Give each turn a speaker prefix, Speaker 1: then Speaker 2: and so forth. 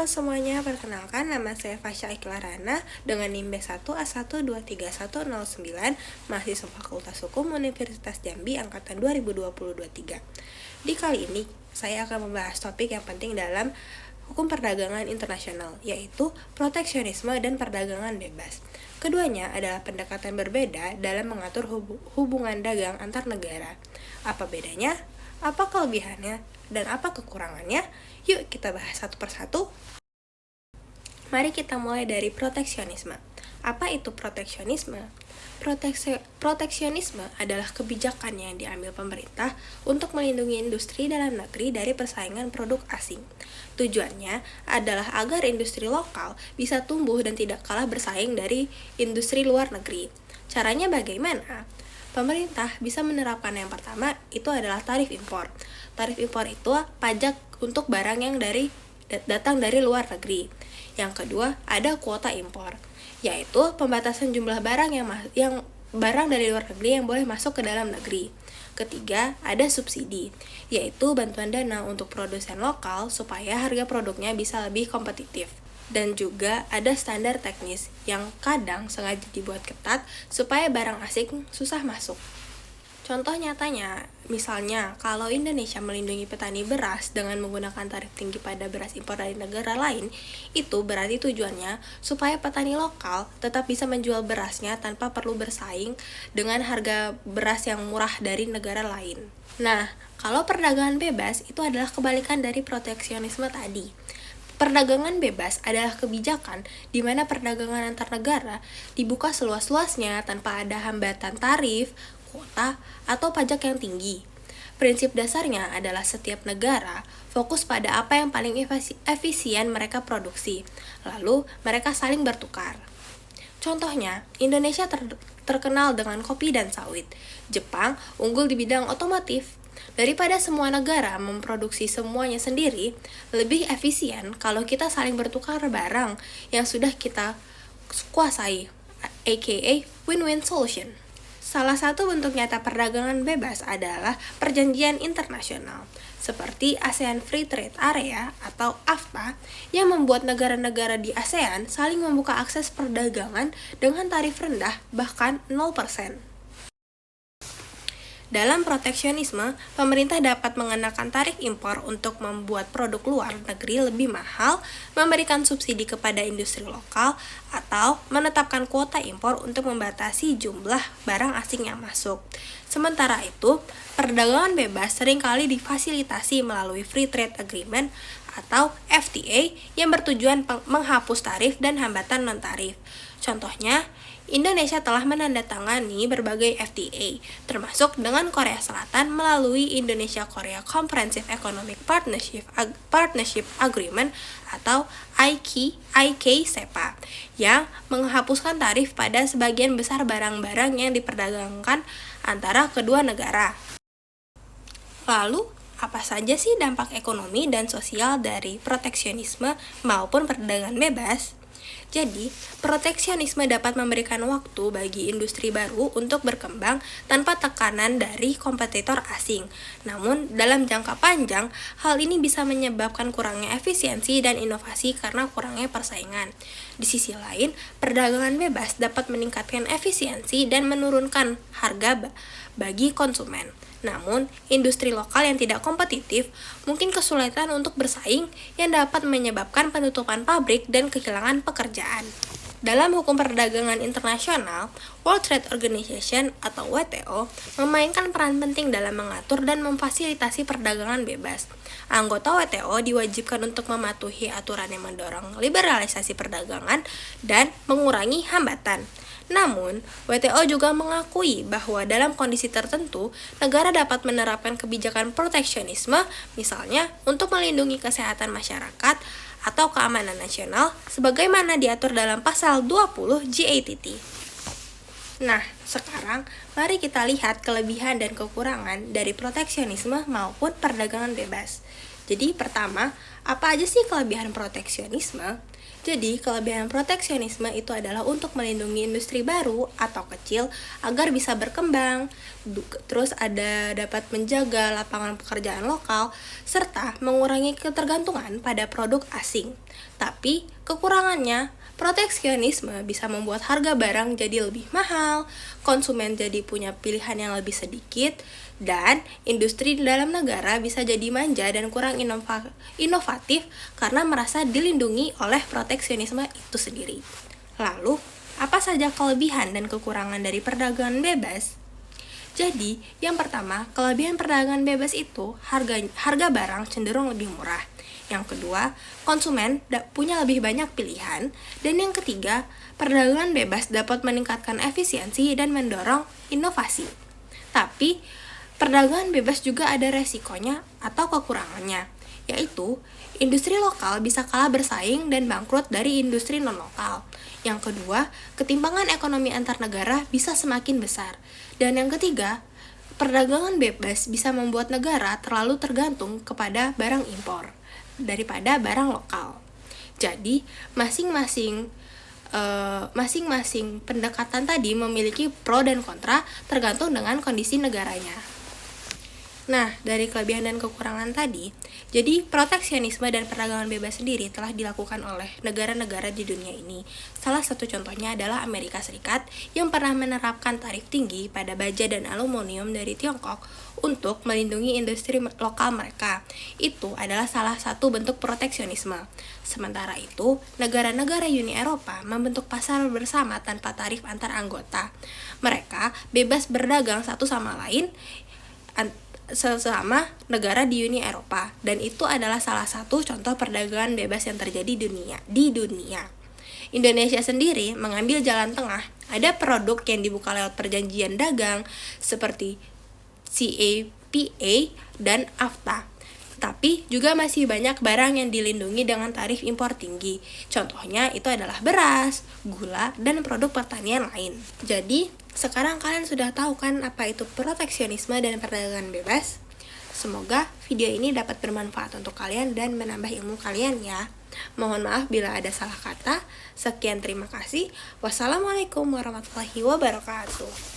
Speaker 1: Halo semuanya, perkenalkan nama saya Fasya Iklarana dengan NIM B1A1231009, mahasiswa Fakultas Hukum Universitas Jambi angkatan 2020-23. Di kali ini, saya akan membahas topik yang penting dalam hukum perdagangan internasional, yaitu proteksionisme dan perdagangan bebas. Keduanya adalah pendekatan berbeda dalam mengatur hubungan dagang antar negara. Apa bedanya? Apa kelebihannya? Dan apa kekurangannya? Yuk kita bahas satu persatu. Mari kita mulai dari proteksionisme. Apa itu proteksionisme? Proteksionisme adalah kebijakan yang diambil pemerintah untuk melindungi industri dalam negeri dari persaingan produk asing. Tujuannya adalah agar industri lokal bisa tumbuh dan tidak kalah bersaing dari industri luar negeri. Caranya bagaimana? Pemerintah bisa menerapkan yang pertama itu adalah tarif impor. Tarif impor itu pajak untuk barang yang datang dari luar negeri. Yang kedua, ada kuota impor, yaitu pembatasan jumlah barang yang barang dari luar negeri yang boleh masuk ke dalam negeri. Ketiga, ada subsidi, yaitu bantuan dana untuk produsen lokal supaya harga produknya bisa lebih kompetitif. Dan juga ada standar teknis yang kadang sengaja dibuat ketat supaya barang asing susah masuk. Contoh nyatanya, misalnya kalau Indonesia melindungi petani beras dengan menggunakan tarif tinggi pada beras impor dari negara lain, itu berarti tujuannya supaya petani lokal tetap bisa menjual berasnya tanpa perlu bersaing dengan harga beras yang murah dari negara lain. Nah, kalau perdagangan bebas itu adalah kebalikan dari proteksionisme tadi. Perdagangan bebas adalah kebijakan di mana perdagangan antar negara dibuka seluas-luasnya tanpa ada hambatan tarif, kuota, atau pajak yang tinggi. Prinsip dasarnya adalah setiap negara fokus pada apa yang paling efisien mereka produksi, lalu mereka saling bertukar. Contohnya, Indonesia terkenal dengan kopi dan sawit. Jepang unggul di bidang otomotif. Daripada semua negara memproduksi semuanya sendiri, lebih efisien kalau kita saling bertukar barang yang sudah kita kuasai, aka win-win solution. Salah satu bentuk nyata perdagangan bebas adalah perjanjian internasional, seperti ASEAN Free Trade Area atau AFTA, yang membuat negara-negara di ASEAN saling membuka akses perdagangan dengan tarif rendah, bahkan 0%. Dalam proteksionisme, pemerintah dapat mengenakan tarif impor untuk membuat produk luar negeri lebih mahal, memberikan subsidi kepada industri lokal, atau menetapkan kuota impor untuk membatasi jumlah barang asing yang masuk. Sementara itu, perdagangan bebas seringkali difasilitasi melalui Free Trade Agreement atau FTA yang bertujuan menghapus tarif dan hambatan non-tarif. Contohnya, Indonesia telah menandatangani berbagai FTA, termasuk dengan Korea Selatan melalui Indonesia-Korea Comprehensive Economic Partnership Agreement atau IK-SEPA, yang menghapuskan tarif pada sebagian besar barang-barang yang diperdagangkan antara kedua negara. Lalu, apa saja sih dampak ekonomi dan sosial dari proteksionisme maupun perdagangan bebas? Jadi, proteksionisme dapat memberikan waktu bagi industri baru untuk berkembang tanpa tekanan dari kompetitor asing. Namun, dalam jangka panjang, hal ini bisa menyebabkan kurangnya efisiensi dan inovasi karena kurangnya persaingan. Di sisi lain, perdagangan bebas dapat meningkatkan efisiensi dan menurunkan harga bagi konsumen. Namun, industri lokal yang tidak kompetitif mungkin kesulitan untuk bersaing yang dapat menyebabkan penutupan pabrik dan kehilangan pekerjaan. Dalam hukum perdagangan internasional, World Trade Organization atau WTO memainkan peran penting dalam mengatur dan memfasilitasi perdagangan bebas. Anggota WTO diwajibkan untuk mematuhi aturan yang mendorong liberalisasi perdagangan dan mengurangi hambatan. Namun, WTO juga mengakui bahwa dalam kondisi tertentu, negara dapat menerapkan kebijakan proteksionisme, misalnya untuk melindungi kesehatan masyarakat atau keamanan nasional, sebagaimana diatur dalam pasal 20 GATT. Nah, sekarang mari kita lihat kelebihan dan kekurangan dari proteksionisme maupun perdagangan bebas. Jadi pertama, Apa aja sih kelebihan proteksionisme? Jadi, kelebihan proteksionisme itu adalah untuk melindungi industri baru atau kecil agar bisa berkembang. Terus dapat menjaga lapangan pekerjaan lokal serta mengurangi ketergantungan pada produk asing. Tapi, kekurangannya proteksionisme bisa membuat harga barang jadi lebih mahal, konsumen jadi punya pilihan yang lebih sedikit, dan industri di dalam negara bisa jadi manja dan kurang inovatif karena merasa dilindungi oleh proteksionisme itu sendiri. Lalu, apa saja kelebihan dan kekurangan dari perdagangan bebas? Jadi, yang pertama, kelebihan perdagangan bebas itu harga barang cenderung lebih murah. Yang kedua, konsumen punya lebih banyak pilihan. Dan yang ketiga, perdagangan bebas dapat meningkatkan efisiensi dan mendorong inovasi. Tapi, perdagangan bebas juga ada resikonya atau kekurangannya, yaitu industri lokal bisa kalah bersaing dan bangkrut dari industri non-lokal. Yang kedua, ketimpangan ekonomi antar negara bisa semakin besar. Dan yang ketiga, perdagangan bebas bisa membuat negara terlalu tergantung kepada barang impor daripada barang lokal. Jadi, masing-masing pendekatan tadi memiliki pro dan kontra tergantung dengan kondisi negaranya. Nah, dari kelebihan dan kekurangan tadi, jadi proteksionisme dan perdagangan bebas sendiri telah dilakukan oleh negara-negara di dunia ini. Salah satu contohnya adalah Amerika Serikat yang pernah menerapkan tarif tinggi pada baja dan aluminium dari Tiongkok untuk melindungi industri lokal mereka. Itu adalah salah satu bentuk proteksionisme. Sementara itu, negara-negara Uni Eropa membentuk pasar bersama tanpa tarif antar anggota. Mereka bebas berdagang satu sama lain sesama negara di Uni Eropa, dan itu adalah salah satu contoh perdagangan bebas yang terjadi di dunia. Indonesia sendiri mengambil jalan tengah. Ada produk yang dibuka lewat perjanjian dagang seperti CAPA dan AFTA. Tapi juga masih banyak barang yang dilindungi dengan tarif impor tinggi. Contohnya itu adalah beras, gula, dan produk pertanian lain. Jadi, sekarang kalian sudah tahu kan apa itu proteksionisme dan perdagangan bebas? Semoga video ini dapat bermanfaat untuk kalian dan menambah ilmu kalian ya. Mohon maaf bila ada salah kata. Sekian, terima kasih. Wassalamualaikum warahmatullahi wabarakatuh.